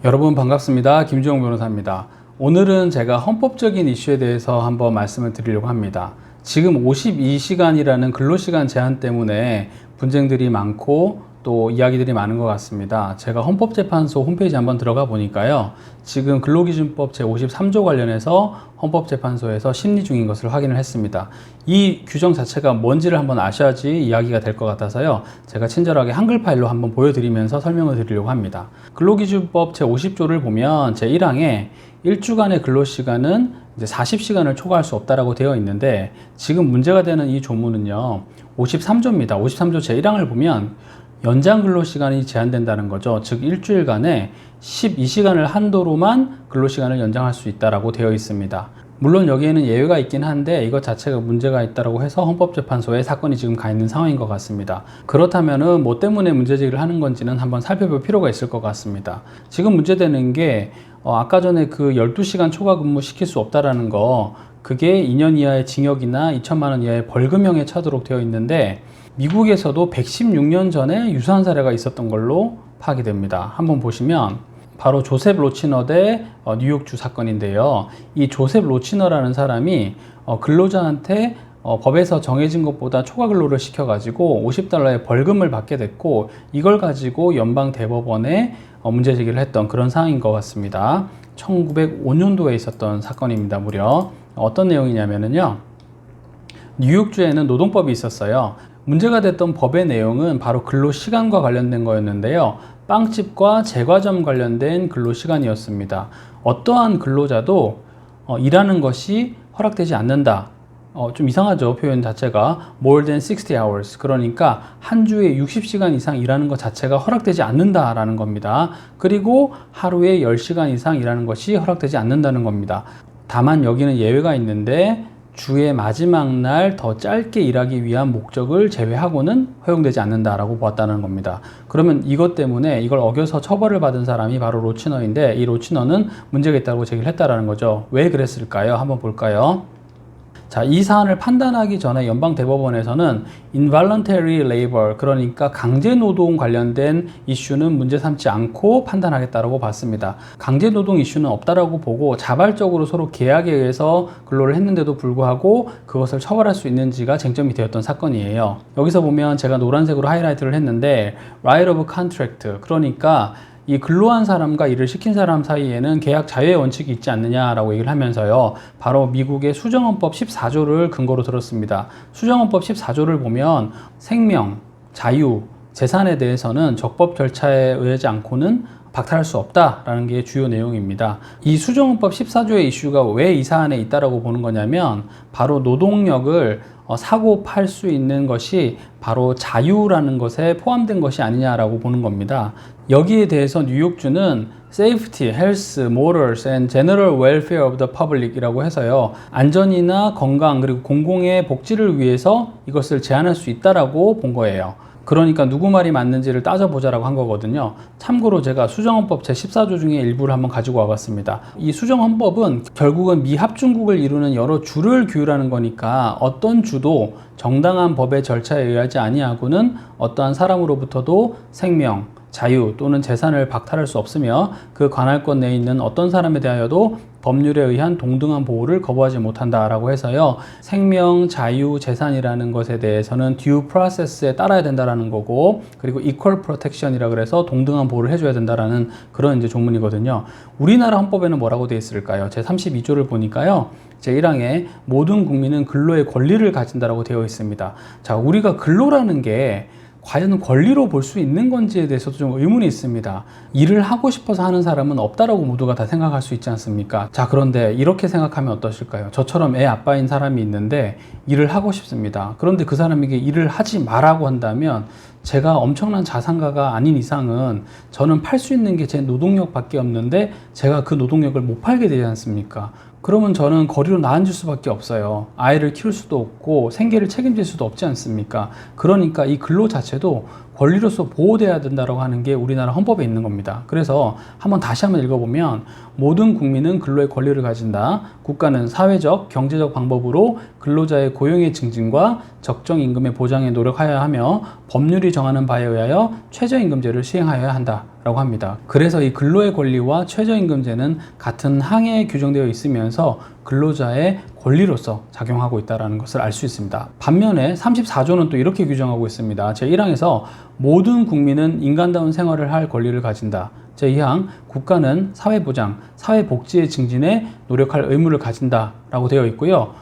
여러분 반갑습니다. 김주영 변호사입니다. 오늘은 제가 헌법적인 이슈에 대해서 한번 말씀을 드리려고 합니다. 지금 52시간이라는 근로시간 제한 때문에 분쟁들이 많고 또 이야기들이 많은 것 같습니다. 제가 헌법재판소 홈페이지 한번 들어가 보니까요. 지금 근로기준법 제53조 관련해서 헌법재판소에서 심리 중인 것을 확인을 했습니다. 이 규정 자체가 뭔지를 한번 아셔야지 이야기가 될 것 같아서요. 제가 친절하게 한글 파일로 한번 보여드리면서 설명을 드리려고 합니다. 근로기준법 제50조를 보면 제1항에 1주간의 근로시간은 이제 40시간을 초과할 수 없다라고 되어 있는데 지금 문제가 되는 이 조문은요. 53조입니다. 53조 제1항을 보면 연장 근로시간이 제한된다는 거죠. 즉 일주일간에 12시간을 한도로만 근로시간을 연장할 수 있다라고 되어 있습니다. 물론 여기에는 예외가 있긴 한데 이것 자체가 문제가 있다고 해서 헌법재판소에 사건이 지금 가 있는 상황인 것 같습니다. 그렇다면은 뭐 때문에 문제제기를 하는 건지는 한번 살펴볼 필요가 있을 것 같습니다. 지금 문제되는 게 아까 전에 그 12시간 초과 근무 시킬 수 없다라는 거, 그게 2년 이하의 징역이나 2천만 원 이하의 벌금형에 처하도록 되어 있는데 미국에서도 116년 전에 유사한 사례가 있었던 걸로 파악이 됩니다. 한번 보시면 바로 조셉 로치너 대 뉴욕주 사건인데요. 이 조셉 로치너라는 사람이 근로자한테 법에서 정해진 것보다 초과 근로를 시켜가지고 $50의 벌금을 받게 됐고, 이걸 가지고 연방 대법원에 문제 제기를 했던 그런 상황인 것 같습니다. 1905년도에 있었던 사건입니다. 무려 어떤 내용이냐면요. 뉴욕주에는 노동법이 있었어요. 문제가 됐던 법의 내용은 바로 근로시간과 관련된 거였는데요. 빵집과 제과점 관련된 근로시간이었습니다. 어떠한 근로자도 일하는 것이 허락되지 않는다. 좀 이상하죠, 표현 자체가. more than 60 hours. 그러니까 한 주에 60시간 이상 일하는 것 자체가 허락되지 않는다라는 겁니다. 그리고 하루에 10시간 이상 일하는 것이 허락되지 않는다는 겁니다. 다만 여기는 예외가 있는데 주의 마지막 날 더 짧게 일하기 위한 목적을 제외하고는 허용되지 않는다라고 보았다는 겁니다. 그러면 이것 때문에 이걸 어겨서 처벌을 받은 사람이 바로 로치너인데, 이 로치너는 문제가 있다고 제기를 했다라는 거죠. 왜 그랬을까요? 한번 볼까요? 자, 이 사안을 판단하기 전에 연방대법원에서는 involuntary labor, 그러니까 강제노동 관련된 이슈는 문제 삼지 않고 판단하겠다라고 봤습니다. 강제노동 이슈는 없다라고 보고 자발적으로 서로 계약에 의해서 근로를 했는데도 불구하고 그것을 처벌할 수 있는지가 쟁점이 되었던 사건이에요. 여기서 보면 제가 노란색으로 하이라이트를 했는데 right of contract, 그러니까 이 근로한 사람과 일을 시킨 사람 사이에는 계약 자유의 원칙이 있지 않느냐라고 얘기를 하면서요. 바로 미국의 수정헌법 14조를 근거로 들었습니다. 수정헌법 14조를 보면 생명, 자유, 재산에 대해서는 적법 절차에 의하지 않고는 박탈할 수 없다라는 게 주요 내용입니다. 이 수정헌법 14조의 이슈가 왜 이 사안에 있다라고 보는 거냐면 바로 노동력을 사고 팔 수 있는 것이 바로 자유라는 것에 포함된 것이 아니냐라고 보는 겁니다. 여기에 대해서 뉴욕주는 Safety, Health, Morals and General Welfare of the Public 이라고 해서요. 안전이나 건강 그리고 공공의 복지를 위해서 이것을 제한할 수 있다라고 본 거예요. 그러니까 누구 말이 맞는지를 따져보자라고 한 거거든요. 참고로 제가 수정헌법 제14조 중에 일부를 한번 가지고 와봤습니다. 이 수정헌법은 결국은 미합중국을 이루는 여러 주를 규율하는 거니까 어떤 주도 정당한 법의 절차에 의하지 아니하고는 어떠한 사람으로부터도 생명, 자유 또는 재산을 박탈할 수 없으며 그 관할권 내에 있는 어떤 사람에 대하여도 법률에 의한 동등한 보호를 거부하지 못한다라고 해서요. 생명, 자유, 재산이라는 것에 대해서는 due process에 따라야 된다라는 거고, 그리고 equal protection이라 그래서 동등한 보호를 해줘야 된다라는 그런 이제 조문이거든요. 우리나라 헌법에는 뭐라고 되어 있을까요? 제 32조를 보니까요. 제1항에 모든 국민은 근로의 권리를 가진다라고 되어 있습니다. 자, 우리가 근로라는 게 과연 권리로 볼 수 있는 건지에 대해서도 좀 의문이 있습니다. 일을 하고 싶어서 하는 사람은 없다라고 모두가 다 생각할 수 있지 않습니까? 자, 그런데 이렇게 생각하면 어떠실까요? 저처럼 애 아빠인 사람이 있는데 일을 하고 싶습니다. 그런데 그 사람에게 일을 하지 마라고 한다면 제가 엄청난 자산가가 아닌 이상은 저는 팔 수 있는 게 제 노동력밖에 없는데 제가 그 노동력을 못 팔게 되지 않습니까? 그러면 저는 거리로 나앉을 수밖에 없어요. 아이를 키울 수도 없고 생계를 책임질 수도 없지 않습니까? 그러니까 이 근로 자체도 권리로서 보호돼야 된다고 하는 게 우리나라 헌법에 있는 겁니다. 그래서 다시 한번 읽어보면 모든 국민은 근로의 권리를 가진다. 국가는 사회적, 경제적 방법으로 근로자의 고용의 증진과 적정 임금의 보장에 노력하여야 하며 법률이 정하는 바에 의하여 최저임금제를 시행하여야 한다. 라고 합니다. 그래서 이 근로의 권리와 최저임금제는 같은 항에 규정되어 있으면서 근로자의 권리로서 작용하고 있다는 것을 알 수 있습니다. 반면에 34조는 또 이렇게 규정하고 있습니다. 제1항에서 모든 국민은 인간다운 생활을 할 권리를 가진다. 제2항 국가는 사회보장, 사회복지의 증진에 노력할 의무를 가진다 라고 되어 있고요.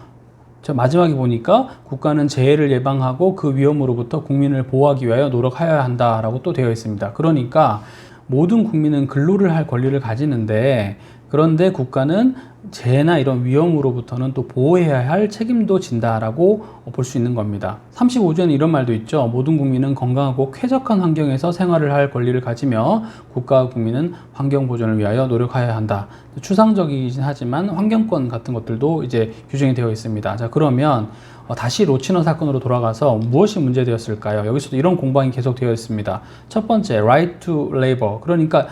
마지막에 보니까 국가는 재해를 예방하고 그 위험으로부터 국민을 보호하기 위하여 노력하여야 한다라고 또 되어 있습니다. 그러니까 모든 국민은 근로를 할 권리를 가지는데, 그런데 국가는 재해나 이런 위험으로부터는 또 보호해야 할 책임도 진다라고 볼 수 있는 겁니다. 35조에는 이런 말도 있죠. 모든 국민은 건강하고 쾌적한 환경에서 생활을 할 권리를 가지며 국가와 국민은 환경 보존을 위하여 노력하여야 한다. 추상적이긴 하지만 환경권 같은 것들도 이제 규정이 되어 있습니다. 자, 그러면 다시 로치너 사건으로 돌아가서 무엇이 문제되었을까요? 여기서도 이런 공방이 계속 되어 있습니다. 첫 번째, right to labor. 그러니까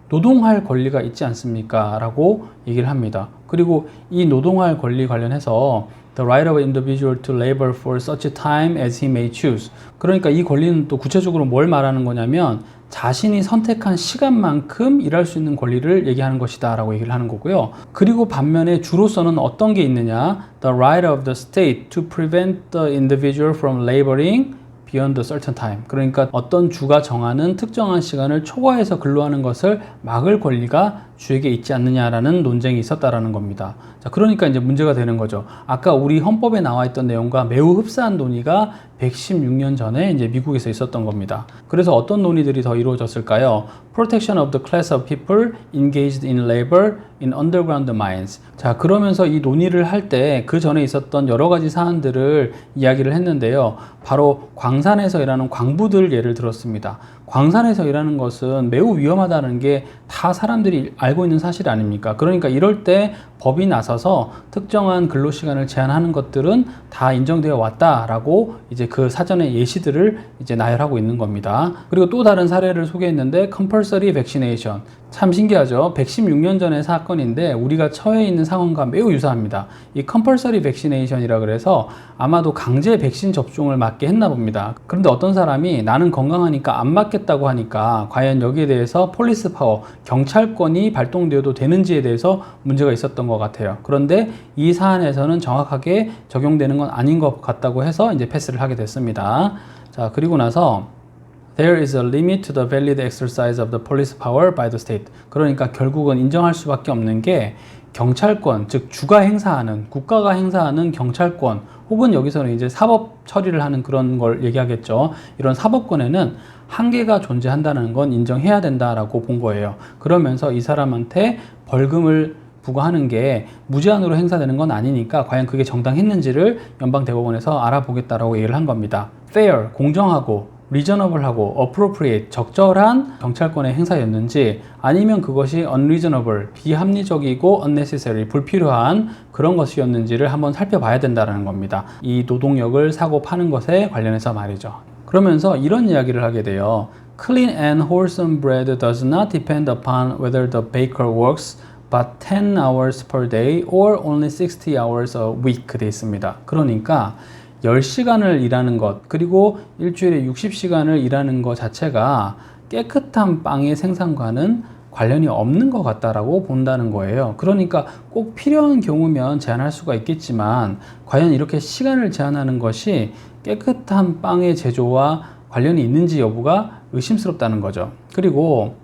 노동할 권리가 있지 않습니까? 라고 얘기를 합니다. 그리고 이 노동할 권리 관련해서 The right of an individual to labor for such a time as he may choose. 그러니까 이 권리는 또 구체적으로 뭘 말하는 거냐면 자신이 선택한 시간만큼 일할 수 있는 권리를 얘기하는 것이다 라고 얘기를 하는 거고요. 그리고 반면에 주로서는 어떤 게 있느냐? The right of the state to prevent the individual from laboring beyond a certain time. 그러니까 어떤 주가 정하는 특정한 시간을 초과해서 근로하는 것을 막을 권리가 주에게 있지 않느냐라는 논쟁이 있었다라는 겁니다. 자, 그러니까 이제 문제가 되는 거죠. 아까 우리 헌법에 나와 있던 내용과 매우 흡사한 논의가 116년 전에 이제 미국에서 있었던 겁니다. 그래서 어떤 논의들이 더 이루어졌을까요? Protection of the class of people engaged in labor in underground mines. 자, 그러면서 이 논의를 할 때 그 전에 있었던 여러 가지 사안들을 이야기를 했는데요. 바로 광산에서 일하는 광부들 예를 들었습니다. 광산에서 일하는 것은 매우 위험하다는 게 다 사람들이 알고 있는 사실 아닙니까? 그러니까 이럴 때 법이 나서서 특정한 근로시간을 제한하는 것들은 다 인정되어 왔다라고 이제 그 사전의 예시들을 이제 나열하고 있는 겁니다. 그리고 또 다른 사례를 소개했는데 compulsory vaccination. 참 신기하죠? 116년 전의 사건인데 우리가 처해 있는 상황과 매우 유사합니다. 이 compulsory vaccination이라 그래서 아마도 강제 백신 접종을 맞게 했나 봅니다. 그런데 어떤 사람이 나는 건강하니까 안 맞겠다고 하니까 과연 여기에 대해서 폴리스 파워, 경찰권이 발동되어도 되는지에 대해서 문제가 있었던 것 같아요. 그런데 이 사안에서는 정확하게 적용되는 건 아닌 것 같다고 해서 이제 패스를 하게 됐습니다. 자, 그리고 나서 There is a limit to the valid exercise of the police power by the state. 그러니까 결국은 인정할 수밖에 없는 게 경찰권, 즉 주가 행사하는, 국가가 행사하는 경찰권, 혹은 여기서는 이제 사법 처리를 하는 그런 걸 얘기하겠죠. 이런 사법권에는 한계가 존재한다는 건 인정해야 된다라고 본 거예요. 그러면서 이 사람한테 벌금을 부과하는 게 무제한으로 행사되는 건 아니니까 과연 그게 정당했는지를 연방대법원에서 알아보겠다라고 얘기를 한 겁니다. fair, 공정하고 reasonable하고 appropriate, 적절한 경찰권의 행사였는지 아니면 그것이 unreasonable, 비합리적이고 unnecessary, 불필요한 그런 것이었는지를 한번 살펴봐야 된다는 겁니다. 이 노동력을 사고 파는 것에 관련해서 말이죠. 그러면서 이런 이야기를 하게 돼요. Clean and wholesome bread does not depend upon whether the baker works but 10 hours per day or only 60 hours a week 돼 있습니다. 그러니까 10시간을 일하는 것, 그리고 일주일에 60시간을 일하는 것 자체가 깨끗한 빵의 생산과는 관련이 없는 것 같다라고 본다는 거예요. 그러니까 꼭 필요한 경우면 제한할 수가 있겠지만 과연 이렇게 시간을 제한하는 것이 깨끗한 빵의 제조와 관련이 있는지 여부가 의심스럽다는 거죠. 그리고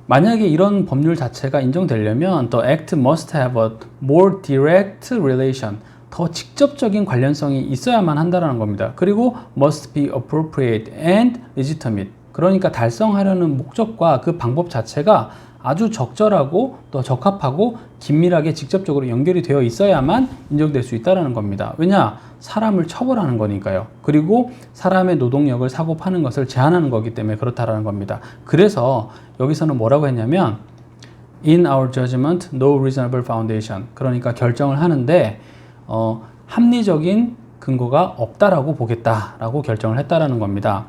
만약에 이런 법률 자체가 인정되려면 The Act must have a more direct relation, 더 직접적인 관련성이 있어야만 한다는 겁니다. 그리고 must be appropriate and legitimate. 그러니까 달성하려는 목적과 그 방법 자체가 아주 적절하고 또 적합하고 긴밀하게 직접적으로 연결이 되어 있어야만 인정될 수 있다는 겁니다. 왜냐? 사람을 처벌하는 거니까요. 그리고 사람의 노동력을 사고 파는 것을 제한하는 거기 때문에 그렇다는 겁니다. 그래서 여기서는 뭐라고 했냐면 In our judgment, no reasonable foundation. 그러니까 결정을 하는데 합리적인 근거가 없다라고 보겠다라고 결정을 했다라는 겁니다.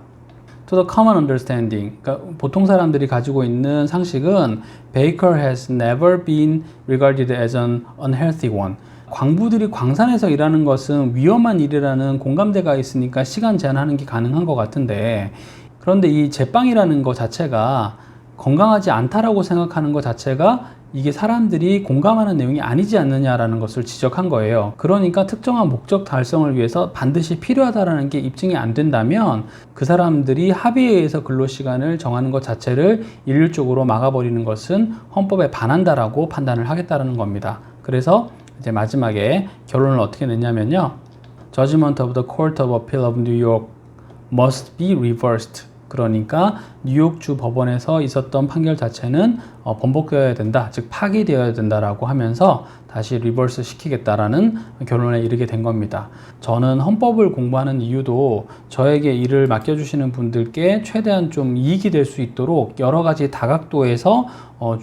To the common understanding, 그러니까 보통 사람들이 가지고 있는 상식은 Baker has never been regarded as an unhealthy one. 광부들이 광산에서 일하는 것은 위험한 일이라는 공감대가 있으니까 시간 제한하는 게 가능한 것 같은데, 그런데 이 제빵이라는 것 자체가 건강하지 않다라고 생각하는 것 자체가 이게 사람들이 공감하는 내용이 아니지 않느냐라는 것을 지적한 거예요. 그러니까 특정한 목적 달성을 위해서 반드시 필요하다라는 게 입증이 안 된다면 그 사람들이 합의에 의해서 근로시간을 정하는 것 자체를 일률적으로 막아버리는 것은 헌법에 반한다라고 판단을 하겠다는 겁니다. 그래서 이제 마지막에 결론을 어떻게 냈냐면요. Judgment of the Court of Appeal of New York must be reversed. 그러니까 뉴욕주 법원에서 있었던 판결 자체는 번복되어야 된다, 즉 파기되어야 된다라고 하면서 다시 리버스 시키겠다라는 결론에 이르게 된 겁니다. 저는 헌법을 공부하는 이유도 저에게 일을 맡겨주시는 분들께 최대한 좀 이익이 될 수 있도록 여러 가지 다각도에서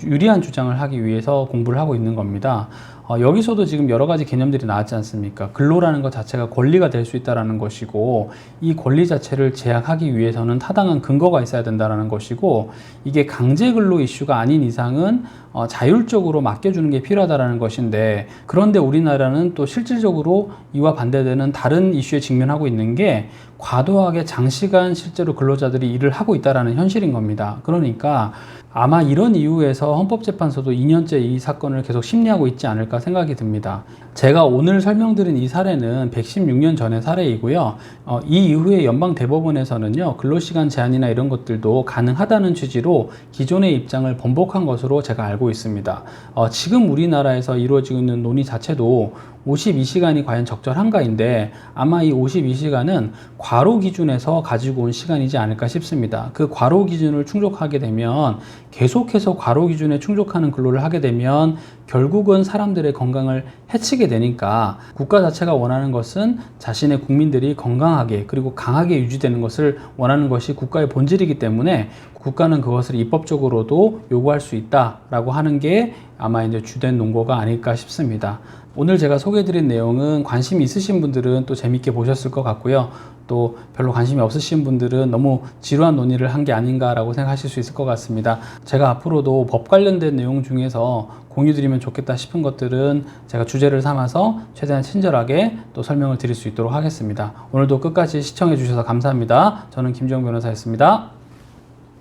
유리한 주장을 하기 위해서 공부를 하고 있는 겁니다. 여기서도 지금 여러 가지 개념들이 나왔지 않습니까? 근로라는 것 자체가 권리가 될 수 있다는 것이고, 이 권리 자체를 제약하기 위해서는 타당한 근거가 있어야 된다는 것이고, 이게 강제 근로 이슈가 아닌 이상은 자율적으로 맡겨주는 게 필요하다는 것인데, 그런데 우리나라는 또 실질적으로 이와 반대되는 다른 이슈에 직면하고 있는 게 과도하게 장시간 실제로 근로자들이 일을 하고 있다는 현실인 겁니다. 그러니까 아마 이런 이유에서 헌법재판소도 2년째 이 사건을 계속 심리하고 있지 않을까 생각이 듭니다. 제가 오늘 설명드린 이 사례는 116년 전의 사례이고요. 이 이후에 연방대법원에서는요, 근로시간 제한이나 이런 것들도 가능하다는 취지로 기존의 입장을 번복한 것으로 제가 알고 있습니다. 지금 우리나라에서 이루어지고 있는 논의 자체도 52시간이 과연 적절한가인데, 아마 이 52시간은 과로 기준에서 가지고 온 시간이지 않을까 싶습니다. 그 과로 기준을 충족하게 되면, 계속해서 과로 기준에 충족하는 근로를 하게 되면 결국은 사람들의 건강을 해치게 되니까, 국가 자체가 원하는 것은 자신의 국민들이 건강하게 그리고 강하게 유지되는 것을 원하는 것이 국가의 본질이기 때문에 국가는 그것을 입법적으로도 요구할 수 있다라고 하는 게 아마 이제 주된 논거가 아닐까 싶습니다. 오늘 제가 소개해드린 내용은 관심 있으신 분들은 또 재밌게 보셨을 것 같고요. 또 별로 관심이 없으신 분들은 너무 지루한 논의를 한 게 아닌가라고 생각하실 수 있을 것 같습니다. 제가 앞으로도 법 관련된 내용 중에서 공유드리면 좋겠다 싶은 것들은 제가 주제를 삼아서 최대한 친절하게 또 설명을 드릴 수 있도록 하겠습니다. 오늘도 끝까지 시청해 주셔서 감사합니다. 저는 김주영 변호사였습니다.